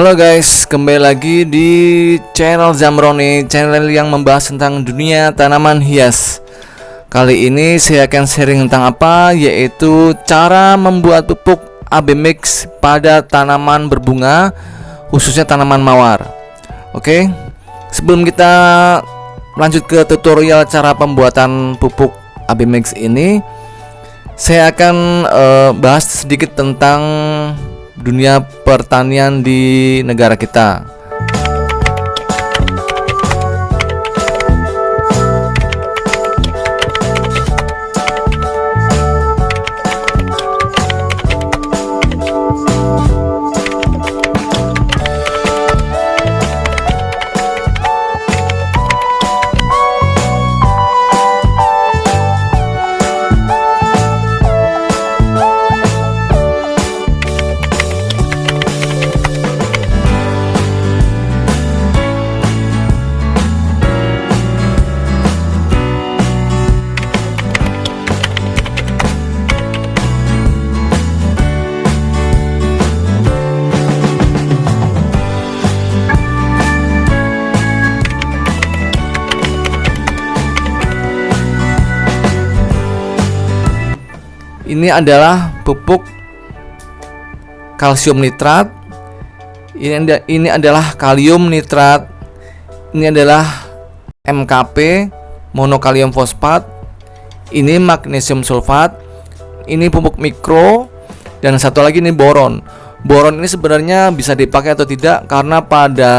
Halo guys, kembali lagi di channel Zamroni, channel yang membahas tentang dunia tanaman hias. Kali ini saya akan sharing tentang apa, yaitu cara membuat pupuk AB Mix pada tanaman berbunga, khususnya tanaman mawar. Oke, sebelum kita lanjut ke tutorial cara pembuatan pupuk AB Mix ini, saya akan bahas sedikit tentang dunia pertanian di negara kita. Ini adalah pupuk kalsium nitrat. Ini adalah kalium nitrat. Ini adalah MKP, monokalium fosfat. Ini magnesium sulfat. Ini pupuk mikro. Dan satu lagi ini boron. Boron ini sebenarnya bisa dipakai atau tidak, karena pada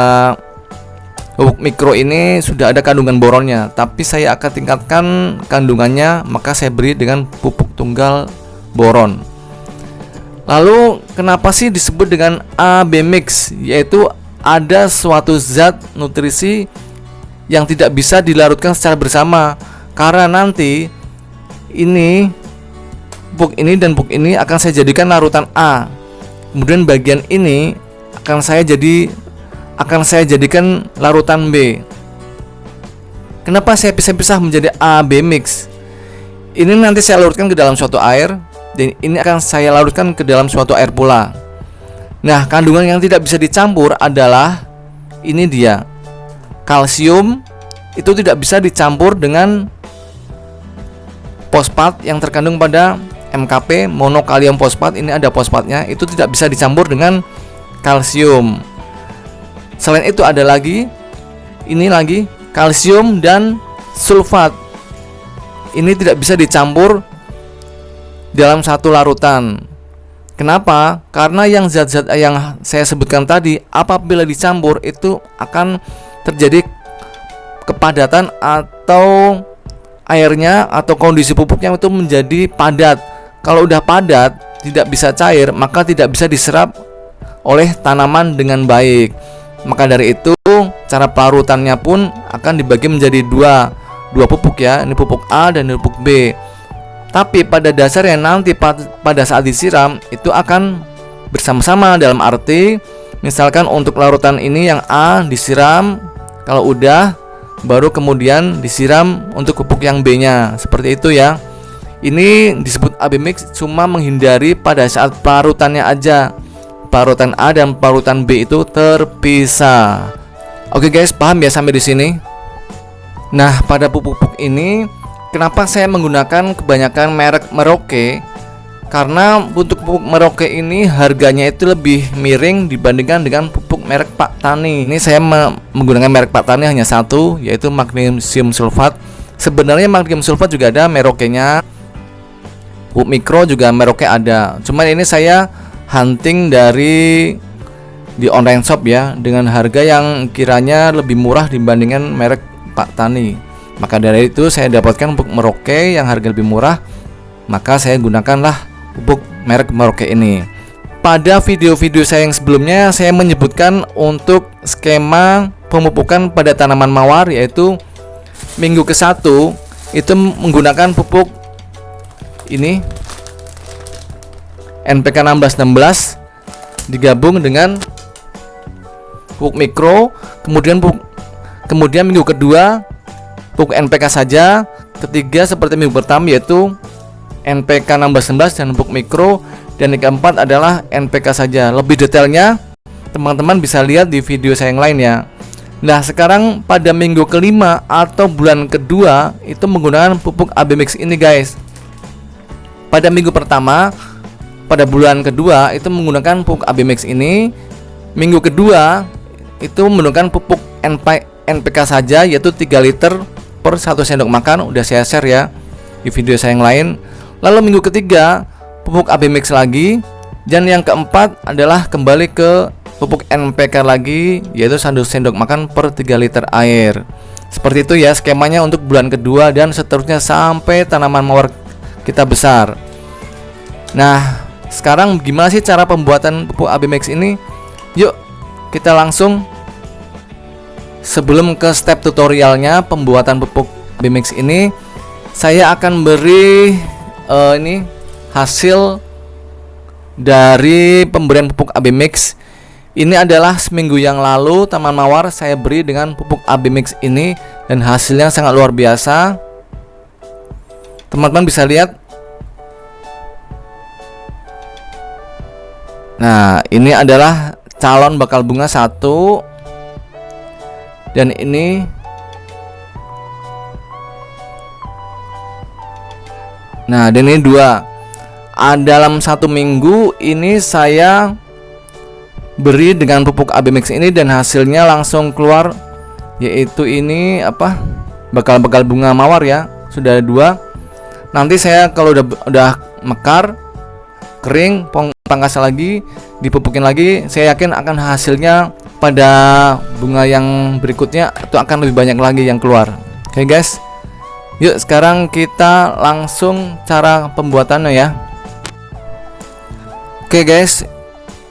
pupuk mikro ini sudah ada kandungan boronnya, tapi saya akan tingkatkan kandungannya, maka saya beri dengan pupuk tunggal boron. Lalu kenapa sih disebut dengan AB Mix? Yaitu ada suatu zat nutrisi yang tidak bisa dilarutkan secara bersama, karena nanti ini pupuk ini dan pupuk ini akan saya jadikan larutan A, kemudian bagian ini akan saya jadikan larutan B. Kenapa saya pisah-pisah menjadi AB Mix? Ini nanti saya larutkan ke dalam suatu air, dan ini akan saya larutkan ke dalam suatu air pula. Nah, kandungan yang tidak bisa dicampur adalah ini dia. Kalsium itu tidak bisa dicampur dengan fosfat yang terkandung pada MKP, monokalium fosfat. Ini ada fosfatnya, itu tidak bisa dicampur dengan kalsium. Selain itu ada lagi, ini lagi kalsium dan sulfat. Ini tidak bisa dicampur dalam satu larutan. Kenapa? Karena yang zat-zat yang saya sebutkan tadi, apabila dicampur itu akan terjadi kepadatan atau airnya atau kondisi pupuknya itu menjadi padat. Kalau udah padat, tidak bisa cair, maka tidak bisa diserap oleh tanaman dengan baik. Maka dari itu, cara pelarutannya pun akan dibagi menjadi dua pupuk ya. Ini pupuk A dan ini pupuk B. Tapi pada dasarnya nanti pada saat disiram itu akan bersama-sama, dalam arti misalkan untuk larutan ini yang A disiram, kalau udah baru kemudian disiram untuk pupuk yang B nya, seperti itu ya. Ini disebut AB Mix cuma menghindari pada saat pelarutannya aja, pelarutan A dan pelarutan B itu terpisah. Oke guys, paham ya sampai di sini? Nah, pada pupuk-pupuk ini kenapa saya menggunakan kebanyakan merek Merauke? Karena untuk pupuk Merauke ini harganya itu lebih miring dibandingkan dengan pupuk merek Pak Tani. Ini saya menggunakan merek Pak Tani hanya satu, yaitu magnesium sulfat. Sebenarnya magnesium sulfat juga ada Merauke-nya. Pupuk mikro juga Merauke ada. Cuman ini saya hunting di online shop ya, dengan harga yang kiranya lebih murah dibandingkan merek Pak Tani. Maka dari itu saya dapatkan pupuk Merauke yang harga lebih murah, maka saya gunakanlah pupuk merek Merauke ini. Pada video-video saya yang sebelumnya saya menyebutkan untuk skema pemupukan pada tanaman mawar, yaitu minggu ke-1 itu menggunakan pupuk ini NPK 1616 digabung dengan pupuk mikro, kemudian minggu kedua pupuk NPK saja, ketiga seperti minggu pertama yaitu NPK 1611 dan pupuk mikro, dan yang keempat adalah NPK saja. Lebih detailnya teman-teman bisa lihat di video saya yang lain ya. Nah, sekarang pada minggu kelima atau bulan kedua itu menggunakan pupuk AB Mix ini guys. Pada minggu pertama, pada bulan kedua itu menggunakan pupuk AB Mix ini. Minggu kedua itu menggunakan pupuk NPK saja, yaitu 3 liter per 1 sendok makan. Udah saya share ya di video saya yang lain. Lalu minggu ketiga pupuk AB Mix lagi. Dan yang keempat adalah kembali ke pupuk NPK lagi, yaitu 1 sendok makan per 3 liter air. Seperti itu ya skemanya untuk bulan kedua dan seterusnya sampai tanaman mawar kita besar. Nah, sekarang gimana sih cara pembuatan pupuk AB Mix ini? Yuk kita langsung, sebelum ke step tutorialnya pembuatan pupuk AB Mix ini, saya akan beri ini hasil dari pemberian pupuk AB Mix. Ini adalah seminggu yang lalu taman mawar saya beri dengan pupuk AB Mix ini, dan hasilnya sangat luar biasa. Teman-teman bisa lihat. Nah, ini adalah calon bakal bunga 1, dan ini nah, dan ini 2. Dalam 1 minggu ini saya beri dengan pupuk AB Mix ini dan hasilnya langsung keluar, yaitu ini apa, bakal bunga mawar ya, sudah ada 2. Nanti saya kalau udah mekar kering, pangkas lagi, dipupukin lagi, saya yakin akan hasilnya pada bunga yang berikutnya itu akan lebih banyak lagi yang keluar. Oke guys, yuk sekarang kita langsung cara pembuatannya ya. Oke guys,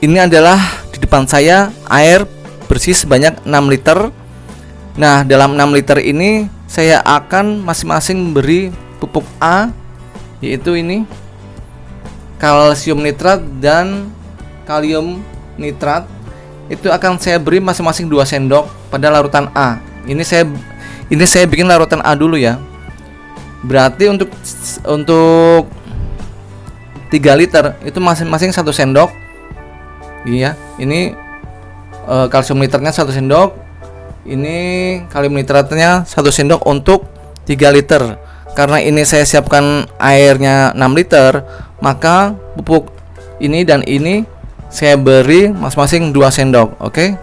ini adalah di depan saya air bersih sebanyak 6 liter. Nah, dalam 6 liter ini saya akan masing-masing beri pupuk A, yaitu ini kalsium nitrat dan kalium nitrat. Itu akan saya beri masing-masing 2 sendok pada larutan A. Ini saya bikin larutan A dulu ya. Berarti untuk 3 liter itu masing-masing 1 sendok. Iya, ini kalsium nitratnya 1 sendok. Ini kalium nitratnya 1 sendok untuk 3 liter. Karena ini saya siapkan airnya 6 liter, maka pupuk ini dan ini saya beri masing-masing 2 sendok, oke?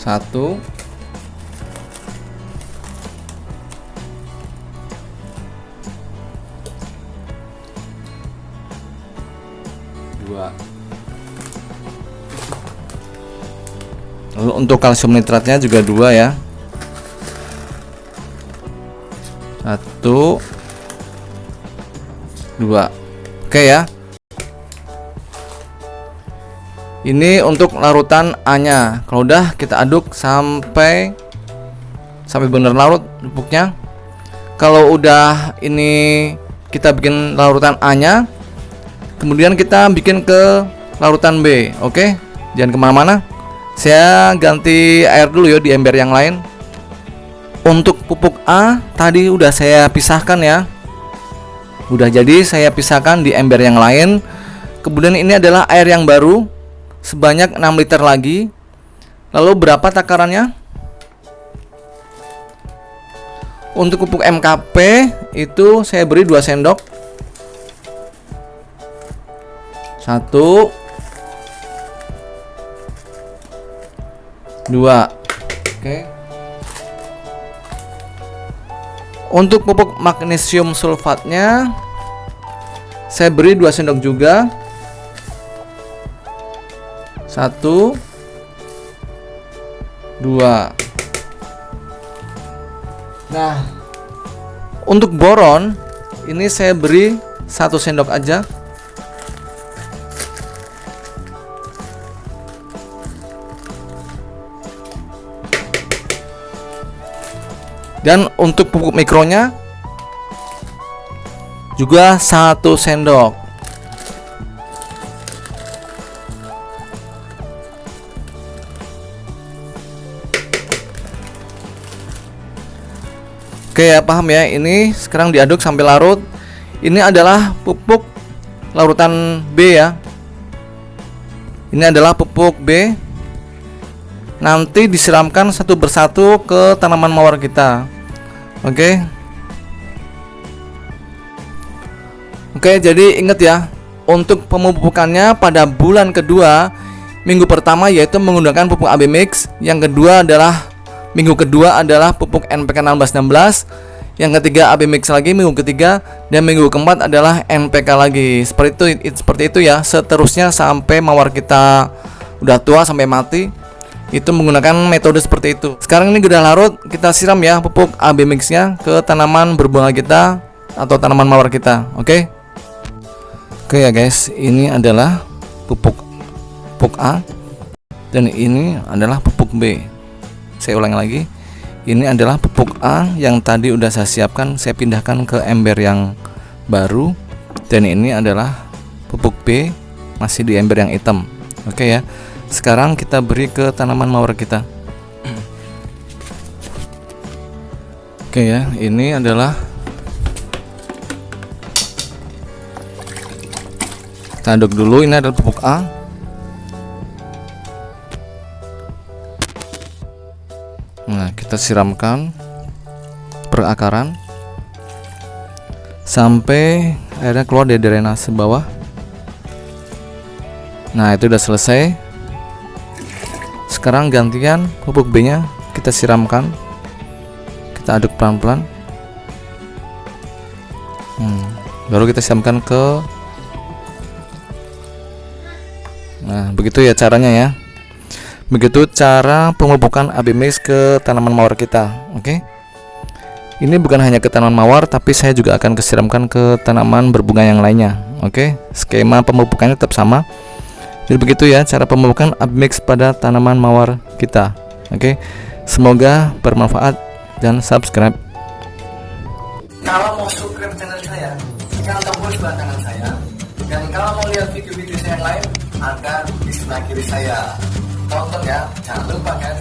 Satu, dua. Lalu untuk kalsium nitratnya juga 2 ya. 1, 2. Oke ya. Ini untuk larutan A-nya. Kalau udah kita aduk sampai benar larut pupuknya. Kalau udah ini kita bikin larutan A-nya, kemudian kita bikin ke larutan B, oke? Jangan kemana-mana. Saya ganti air dulu ya di ember yang lain. Untuk pupuk A tadi udah saya pisahkan ya. Udah jadi saya pisahkan di ember yang lain. Kemudian ini adalah air yang baru sebanyak 6 liter lagi. Lalu berapa takarannya? Untuk pupuk MKP itu saya beri 2 sendok. 1, 2. Oke. Untuk pupuk magnesium sulfatnya saya beri 2 sendok juga. 1, 2. Nah, untuk boron ini saya beri 1 sendok aja. Dan untuk pupuk mikronya juga 1 sendok. Oke ya, paham ya. Ini sekarang diaduk sampai larut. Ini adalah pupuk larutan B ya. Ini adalah pupuk B. Nanti disiramkan satu persatu ke tanaman mawar kita. Oke. Oke, jadi ingat ya, untuk pemupukannya pada bulan kedua, minggu pertama yaitu menggunakan pupuk AB Mix. Yang kedua adalah minggu kedua adalah pupuk NPK 1616. Yang ketiga AB Mix lagi minggu ketiga, dan minggu keempat adalah NPK lagi. Seperti itu ya, seterusnya sampai mawar kita udah tua sampai mati. Itu menggunakan metode seperti itu. Sekarang ini udah larut, kita siram ya pupuk AB Mix-nya ke tanaman berbunga kita atau tanaman mawar kita. Oke. Oke ya guys, ini adalah pupuk A dan ini adalah pupuk B. Saya ulangi lagi. Ini adalah pupuk A yang tadi udah saya siapkan, saya pindahkan ke ember yang baru, dan ini adalah pupuk B masih di ember yang hitam. Oke ya. Sekarang kita beri ke tanaman mawar kita. Oke ya, ini adalah kita aduk dulu. Ini adalah pupuk A. Nah, kita siramkan per akaran sampai airnya keluar dari drainase bawah. Nah, itu udah selesai. Sekarang gantian pupuk B nya kita siramkan, kita aduk pelan-pelan. Baru kita siramkan ke. Nah, begitu ya caranya ya. Begitu cara pemupukan AB Mix ke tanaman mawar kita. Oke. Ini bukan hanya ke tanaman mawar, tapi saya juga akan kesiramkan ke tanaman berbunga yang lainnya. Oke. Skema pemupukannya tetap sama. Jadi begitu ya cara pemupukan AB Mix pada tanaman mawar kita. Oke. Semoga bermanfaat dan subscribe. Kalau mau subscribe channel saya, tekan tombol sebelah kanan saya. Dan kalau mau lihat video-video saya yang lain, ada di sebelah kiri saya. Tonton ya, jangan lupa kan.